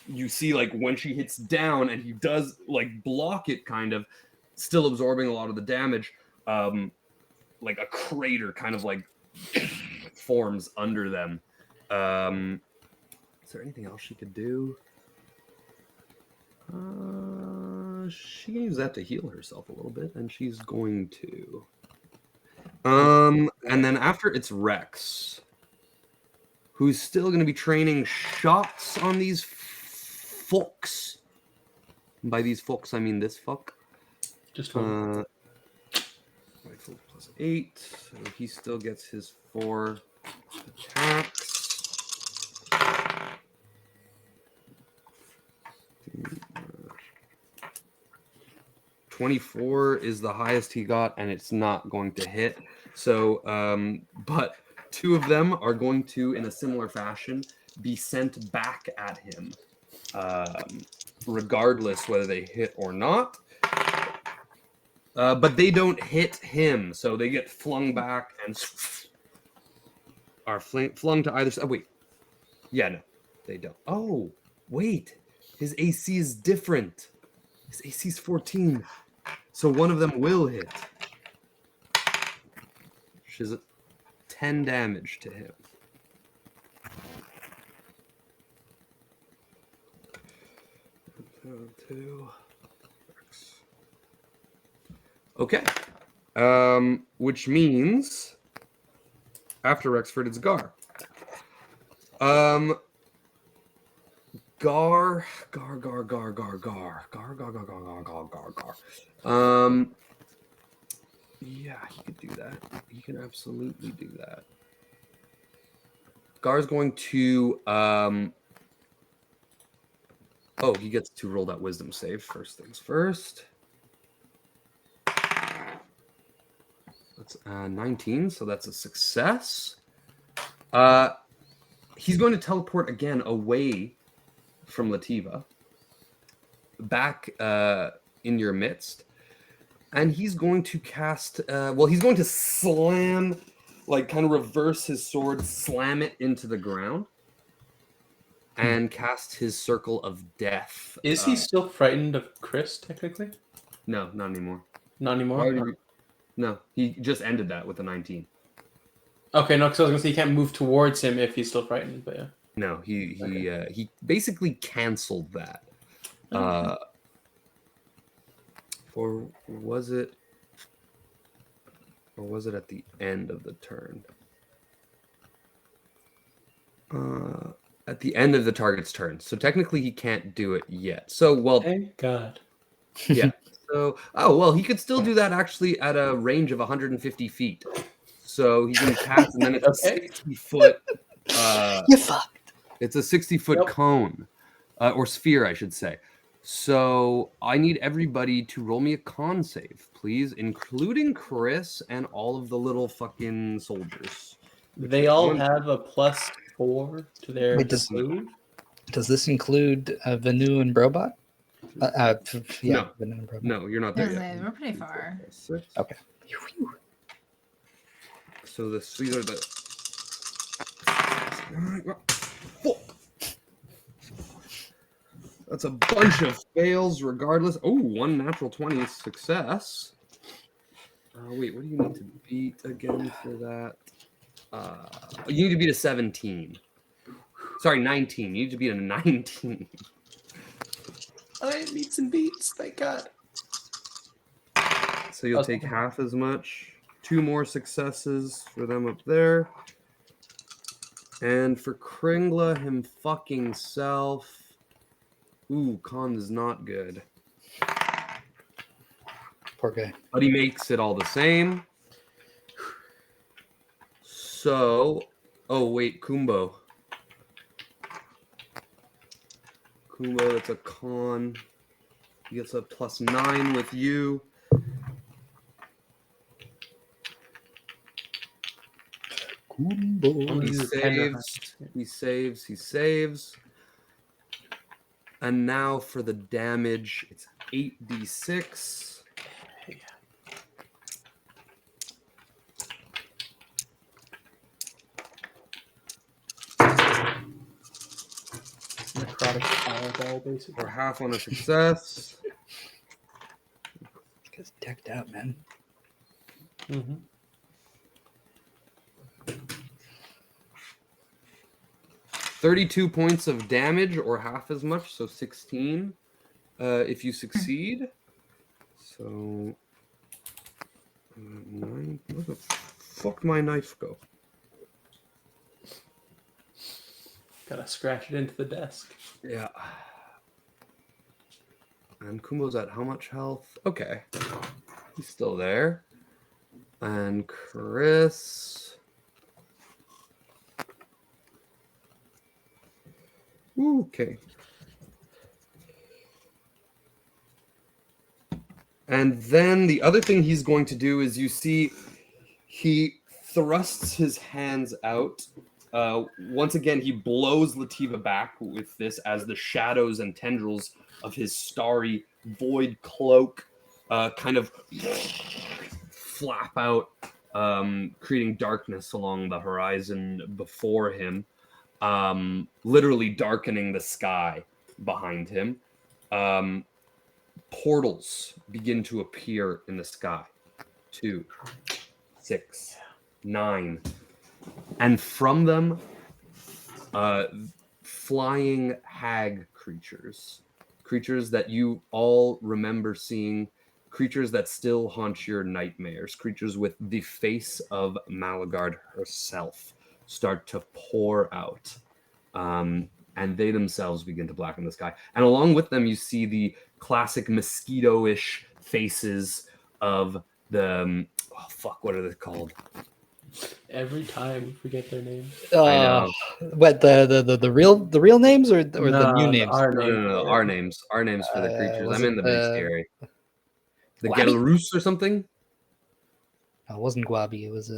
You see like when she hits down, and he does like block it, kind of still absorbing a lot of the damage. Like a crater kind of like forms under them. Is there anything else she could do? She can use that to heal herself a little bit, and she's going to. And then after it's Rex, who's still going to be training shots on these fucks. And by these fucks, I mean this fuck. Just one. Rifle plus 8, so he still gets his 4 attacks. 24 is the highest he got, and it's not going to hit. So, but 2 of them are going to, in a similar fashion, be sent back at him, regardless whether they hit or not. But they don't hit him, so they get flung back and are flung to either side. Oh, wait. Yeah, no, they don't. Oh, wait. His AC is different. His AC is 14. So one of them will hit. Which is 10 damage to him. Two. Okay. Which means after Rexford, it's Gar. Gar. Yeah, he could do that. He can absolutely do that. Gar's going to oh, he gets to roll that wisdom save. First things first. That's 19, so that's a success. He's going to teleport again away from Lativa, back in your midst, and he's going to cast. He's going to slam, like kind of reverse his sword, slam it into the ground, and cast his circle of death. Is he still frightened of Chris? Technically, No, not anymore. not anymore. No, he just ended that with a 19. Okay, no, because I was gonna say he can't move towards him if he's still frightened. But yeah. No, he basically canceled that. Or was it at the end of the turn? At the end of the target's turn. So technically he can't do it yet. So Thank God. Yeah. So he could still do that actually at a range of 150 feet. So he can cast, and then it's a 60-foot. You fucked. It's a 60-foot cone, or sphere, I should say. So I need everybody to roll me a con save, please, including Chris and all of the little fucking soldiers. They all have a +4 to their save. Does this include Vanu and Brobot? Yeah, No. Vanu and Brobot. No, you're not there yet. We're pretty far. 6. Okay. So these are the. That's a bunch of fails, regardless. Oh, one natural 20 is success. Wait, what do you need to beat again for that? You need to beat a 17. Sorry, 19. You need to beat a 19. I need some beats, thank God. So you'll take half as much. 2 more successes for them up there. And for Kringla him fucking self. Ooh, con is not good. Poor guy. But he makes it all the same. So, oh wait, Kumbo. Kumbo, that's a con. He gets a +9 with you. He saves. And now for the damage, it's 8d6. Necrotic fireball, basically. Or half on a success. This guy's decked out, man. Mm-hmm. 32 points of damage, or half as much, so 16 if you succeed. So, 9. Where the fuck my knife go? Gotta scratch it into the desk. Yeah. And Kumbo's at how much health? Okay. He's still there. And Chris. Okay. And then the other thing he's going to do is, you see, he thrusts his hands out. Once again, he blows Lativa back with this as the shadows and tendrils of his starry void cloak kind of flap out, creating darkness along the horizon before him, literally darkening the sky. behind him. Portals begin to appear in the sky. 2, 6, 9. And from them, flying hag creatures that you all remember seeing, creatures that still haunt your nightmares, creatures with the face of Malagard herself start to pour out. And they themselves begin to blacken the sky. And along with them, you see the classic mosquito-ish faces of the... what are they called? Every time we forget their names. I know. What the real names or the new names? No. Our names for the creatures. I'm in the bestiary. The Guabi? Gelroos or something? No, it wasn't Guabi. It was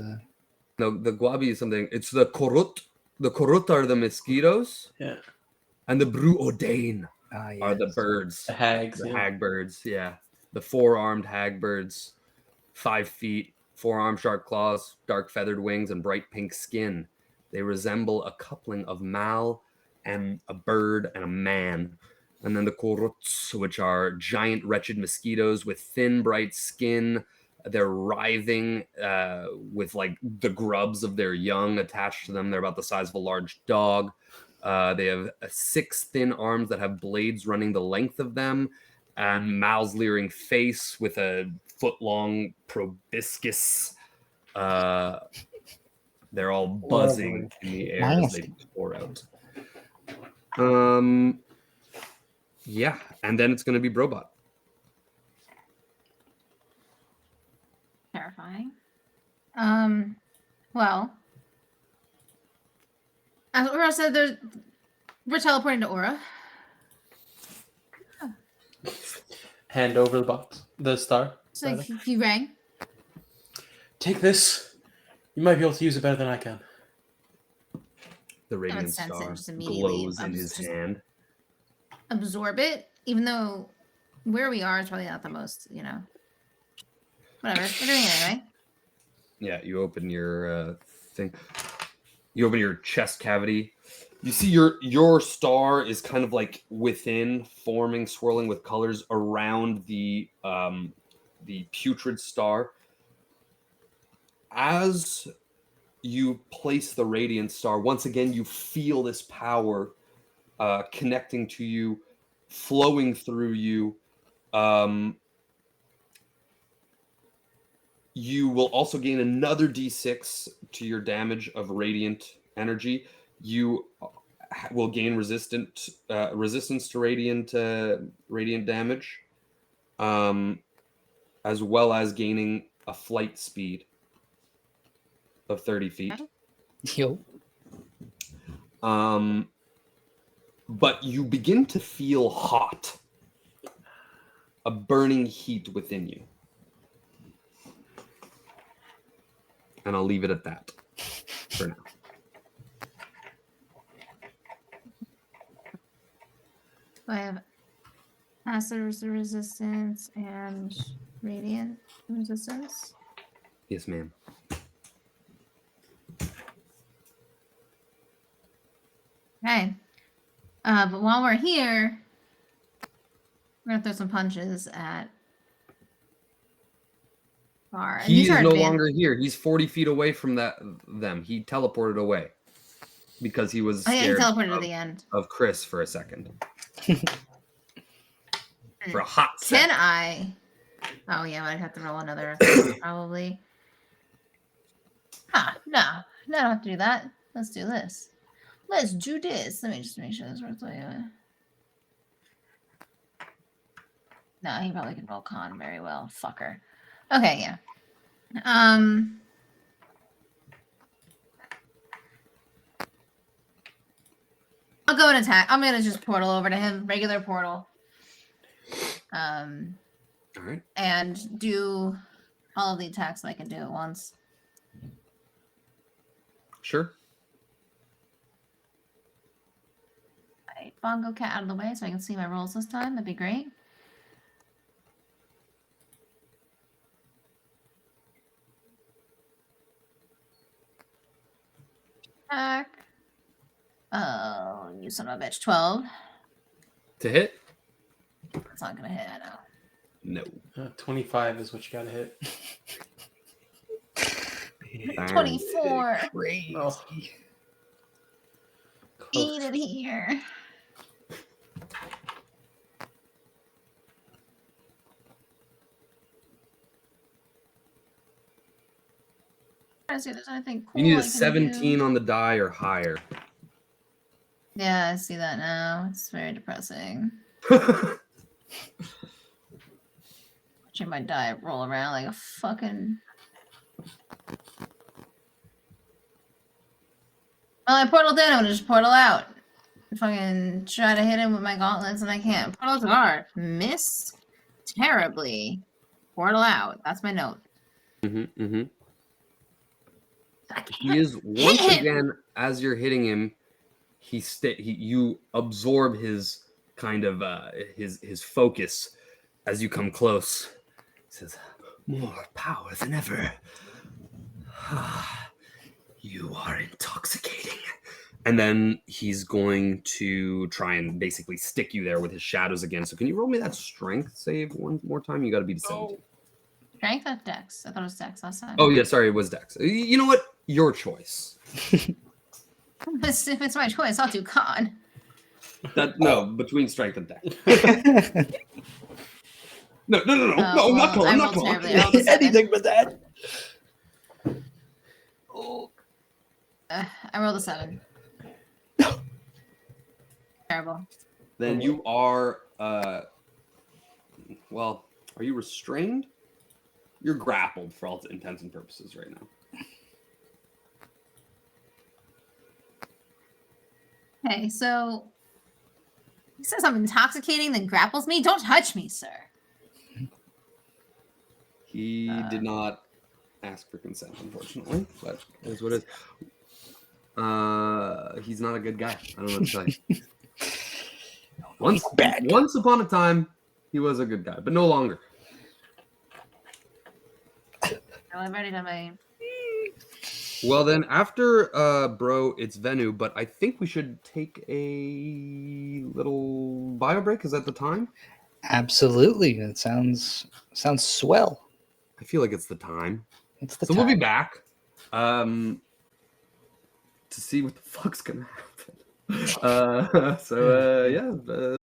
No, the Guabi is something. It's the Korut. The Korut are the mosquitoes. Yeah. And the Bruodane yes. are the birds. The hags. The yeah. hag birds, yeah. The 4-armed hag birds. 5 feet, 4-armed sharp claws, dark feathered wings, and bright pink skin. They resemble a coupling of Mal and a bird and a man. And then the Koruts, which are giant wretched mosquitoes with thin, bright skin. They're writhing with like the grubs of their young attached to them. They're about the size of a large dog. They have 6 thin arms that have blades running the length of them, and Mal's leering face with a foot-long proboscis. They're all buzzing in the air as they pour out. Yeah, and then it's going to be Brobot. Terrifying. Well, as Aura said, we're teleporting to Aura. Hand over the box, the star. So he rang. Take this. You might be able to use it better than I can. The radiant sense it star just immediately glows in his hand. Absorb it, even though where we are is probably not the most, Whatever. We're doing it anyway. Yeah, you open your thing. You open your chest cavity. You see your star is kind of like within, forming, swirling with colors around the putrid star. As you place the radiant star, once again you feel this power connecting to you, flowing through you. You will also gain another d6 to your damage of radiant energy. You will gain resistance to radiant damage, as well as gaining a flight speed of 30 feet. Yo. But you begin to feel hot, a burning heat within you. And I'll leave it at that for now. I have acid resistance and radiant resistance. Yes, ma'am. Okay. But while we're here, we're gonna throw some punches at Bar. He is no longer here. He's 40 feet away from them. He teleported away because he was scared he teleported to the end of Chris for a second. For a hot second. Can I? Oh yeah, I'd have to roll another probably. No, I don't have to do that. Let's do this. Let's do this. Let me just make sure this works. No, he probably can roll con very well. Fucker. Okay, yeah. I'll go and attack. I'm gonna just portal over to him. Regular portal. All right. And do all of the attacks I can do at once. Sure. Alright, Bongo Cat out of the way so I can see my rolls this time. That'd be great. Attack. Oh, you son of a bitch. 12. To hit? It's not gonna hit. I know. No. 25 is what you gotta hit. 24. Crazy. Oh. Eat it here. Trying to see if there's anything cool. You need I a can 17 do. on the die or higher. Yeah, I see that now. It's very depressing. Watching my die roll around like a fucking. Well, I portaled in. I'm gonna just portal out. Fucking try to hit him with my gauntlets, and I can't. Portals are miss terribly. Portal out. That's my note. I can't He is once hit him! again, as you're hitting him, you absorb his kind of his focus as you come close. He says, "More power than ever. You are intoxicating." And then he's going to try and basically stick you there with his shadows again. So can you roll me that strength save one more time? You got to beat a 17. Strength or Dex? I thought it was Dex last time. Oh yeah, sorry, it was Dex. You know what? Your choice. If it's my choice, I'll do con. Between strength and Dex. No, well, not con, I not rolled con. terribly. I rolled a 7. Anything but that. I rolled a 7. Terrible. Then you are well, are you restrained? You're grappled for all intents and purposes right now. Okay, so he says I'm intoxicating, then grapples me. Don't touch me, sir. He did not ask for consent, unfortunately, but it is what it is. He's not a good guy. I don't know what to tell you. Once upon a time, he was a good guy, but no longer. No, I've already done my. Well, then after Bro, it's Venu, but I think we should take a little bio break. Is that the time? Absolutely. It sounds swell. I feel like it's the time. It's the So time. we'll be back to see what the fuck's gonna happen.